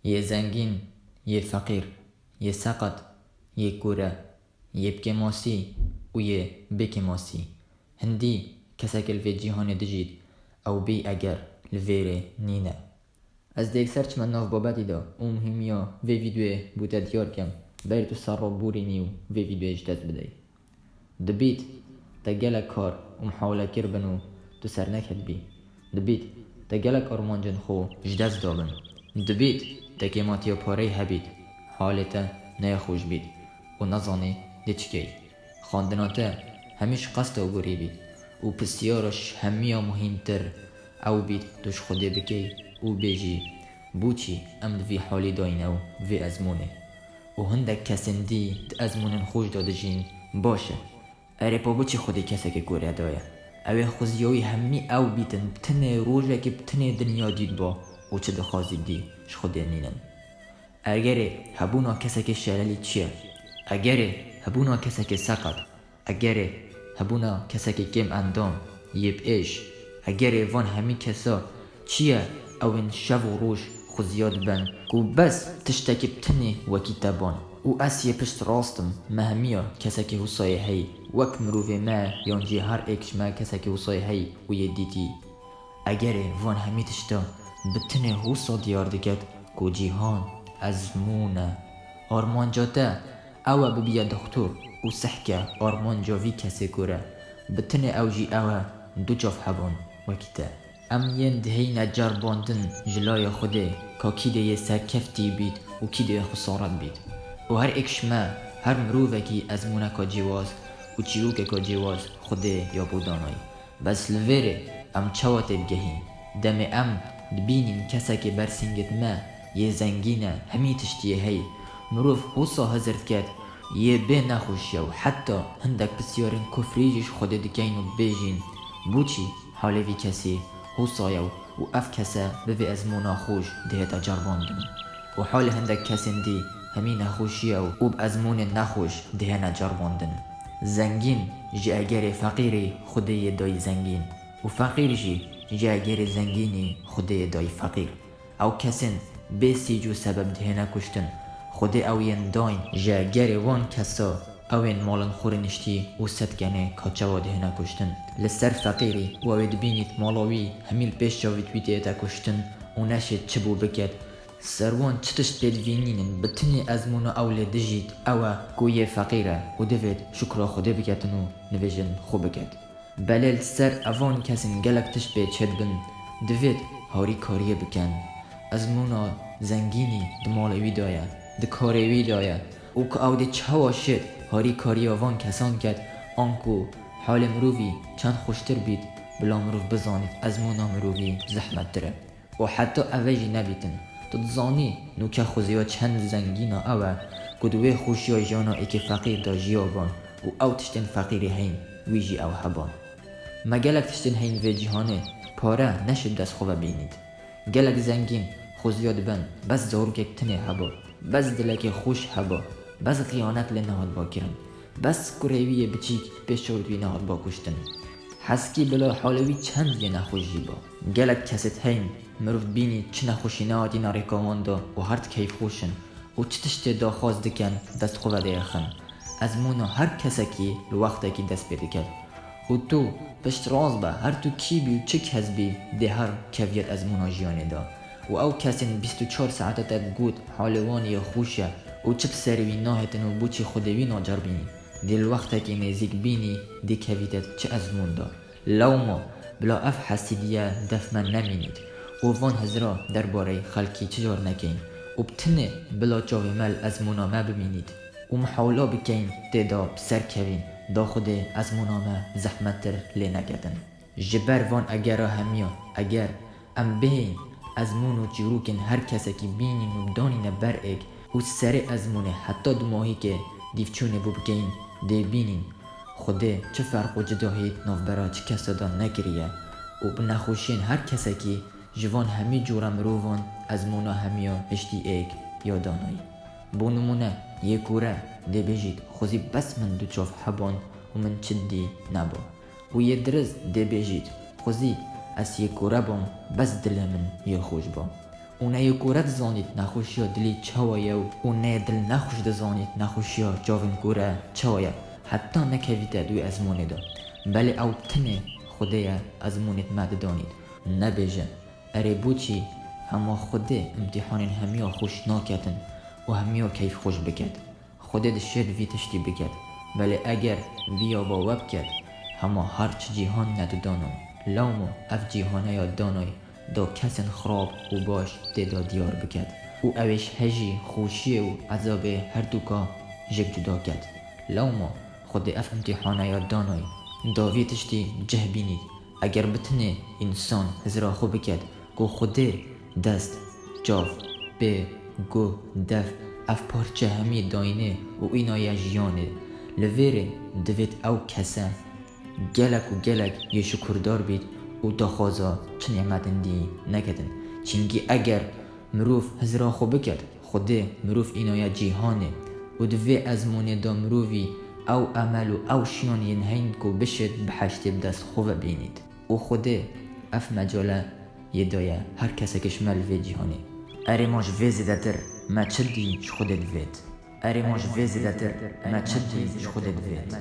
یه زنگین، یه فقیر، یه سقط، یه کوره، یه بکه ماسی و یه بکه ماسی. هندی کسک الوی جیهان دجید او بی اگر لویره نینه. از دیگ سرچ من ناف بابتی دا و مهمیا وی ویدیوه بوده دیار کم بیر تو سر را بوری نیو وی ویدیوه اجتاز بدهی. دبیت تا گلک کار و محاوله کر بنو تو سر نکد بی. دبیت تا گلک آرمانجن خو جداز دابن. دبیت تا کماتیا پاره هبید حالتا نیا خوش بید و نزانه دی چکی. خواندناتا همیش قصد و گوری بید و پسیارش همیا مهمتر او بید توش خوده بکی و بیجی بوچی ام وی حالی داینه و وی ازمونه و هندک کسین دی ازمونن خوش داده جین باشه. اره پا بچی خودی کسی که گوره دایه اوه خوزیوی همی او بیتن بتنه روژه که بتنه دنیا دید با و چه دخوازی دی شخوده نینن. اگره هبونا کسی که شلالی چیه؟ اگره هبونا کسی که سقط؟ اگره هبونا کسی که کم اندام یب ایش؟ اگره وان همی کسا چیه اوین شو و روش خوزیاد بن کو بس تشتکی بتنه وکی تبان و اسیه پشت راستم مهمیا کسی که حسای هی وک مروفه ما یانجی هر ایکش ما کسی که حسای هی و یه دیتی. اگره وان همی تشتا بتنه حسا دیار دکت کو جیهان ازمونه آرمانجاته اوه ببیا دکتور و سحکه آرمانجا وی کسی کوره بتنه اوجی اوه دو جاف هبان وکیته. ام ین دهی نجار باندن جلای خوده که کی ده یه سر کفتی بید و کی ده خسارت بید و هر اکش ما هر مروفه کی ازمونه که جواز و چیروکه که جواز خوده یا بودانای بس لویره ام چوات بگهیم دم ام دبینین کسا که برسینگت ما یه زنگینه همی تشتیه هی مروف حوصا هزرد کرد یه به نخوشیه و حتی هندک بسیارن کفریجش خوده دکین و بیجین بوچی حاله وی کسی حوصایه و اف کسا بوی ازمونا خوش ده تجرباندن و حال هندک کسین دی همی نخوشیه و ازمون نخوش ده نجرباندن. زنگین جی اگر فقیری خوده دای زنگین و فقیر جی اگر زنگینی خوده دای فقیر او کسین بیسی جو سبب ده نکشتن خوده اوین داین جی اگر وان کسا اوین مالن خورنشتی و صدکنه کچوا ده نکشتن لسر فقیری و اوید بینید مالاوی همیل پیش جاوید ویده ده کشتن و نشید چبو بکد سروان چتشت بید وینینن بتنی ازمونا اولی دجید اوه گویه فقیره و دوید شکر خوده بکتن و نویجن خوب بکد. بلیل سر اوان کسین گلک تشت بید چد بن دوید هاری کاریه بکن ازمونا زنگینی دمالوی دایه دکاریوی دایه او که او ده چهوا شد هاری کاری اوان کسان کد آنکو حال مروفی چند خوشتر بید بلا مروف بزانید ازمونا مروفی زحمت داره و حتی اوجی نبیتن تتزانی نوکه خوزیو چند زنگینا اوه کدوه خوشی جانا ای که فقیر دا جیابان و او تشتن فقیری هین ویجی او هبان. ما گلک تشتن هین وی جهانه پاره نشد دست خوبه بینید گلک زنگین خوزیاد بن بس زارو که تنه هبا بس دلک خوش هبا بس خیانت لنهاد با کرن بس کروی بچیک پیشورد وی نهاد با کشتن حسکی بلا حالوی چند یه نخوشی با گلک کست هین مروف بینی چه نخوشی نهادی ناریکاواندا و هرد کیف خوشن و چه تشت دا خواست دکن دست خوبه دیخن از مونا هر کسکی لوقتا کی دست بیده کرد و تو پشت راز با هر تو کی بی و چه کس بی ده هر کویت از مونا جیانه دا و او کسین 24 ساعت تا گود حالوانی خوشه و چه بسروی ناهتن و بوچی خودوی ناجر بینی دل وقتا کی نزیک بینی دی کویتت چه از مون دا لوما بلا اف حسیدیه دف من نمینید و وان هزرا درباره خلکی چجار نکین و بتنه بلا جاوی مل از منامه ببینید و محاولا بکین دیدا بسر کوین دا خود از منامه زحمت تر لی نگدن جبر وان اگر همیا اگر ام بهین از منو جیروکن هر کسی که بینین و دانین بر اگ و سر از منه حتی دو ماهی که دیفچونه ببکین دی بینین خوده چه فرق و جداهید ناف برا چه کسا دا نگریه و بنخوشین هر کسی که جوان همی جورم روان از مونا همیا هشتی ایک یا دانایی بو نمونه یه کوره ده بجید خوزی بس من دو چاف حبان و من چدی نبا و یه درز ده بجید خوزی از یه کوره بام بس دل من یه خوش با و نه یکورت زانید نخوشی ها دلی چوایه و نه دل نخوش دزانید نخوشی ها جاون کوره چوایه حتی نکویت دوی ازمونه دا بله او تنه خدای ازمونت مد دانید نبیجه اره بوچی اما خدا امتحان همیا خوش ناکتن و همیا کیف خوش بکد خدا دشید وی تشتی بکد بله اگر ویا با وب کد اما هر چه جیهان ندو دانم لامو اف جیهانه یا دانای دا کسن خراب و باش دیدا دیار بکد و اوش هجی خوشی و عذاب هر دوکا جگ جدا کد لامو خود اف امتحانه یا دانای داوی تشتی جه بینید اگر بتنه انسان هزرا خو بکد گو خوده دست جاف به گو دف اف پارچه همی داینه و اینای جیانه لویره دوید او کسه گلک و گلک یه شکردار بید و داخوازا چه نعمتن دی نکدن چینگی اگر مروف هزرا خو بکد خوده مروف اینای جیهانه و دوی ازمونه دا مروفی او عمل و او شیان ینهین کو بشد بحشت بدست خوب بینید و خوده اف مجاله یه دایه هر کسی کشمل وی جیهانه اره ماش وی زیدتر ما چه دیش خودت وید اره ماش وی زیدتر ما چه دیش خودت وید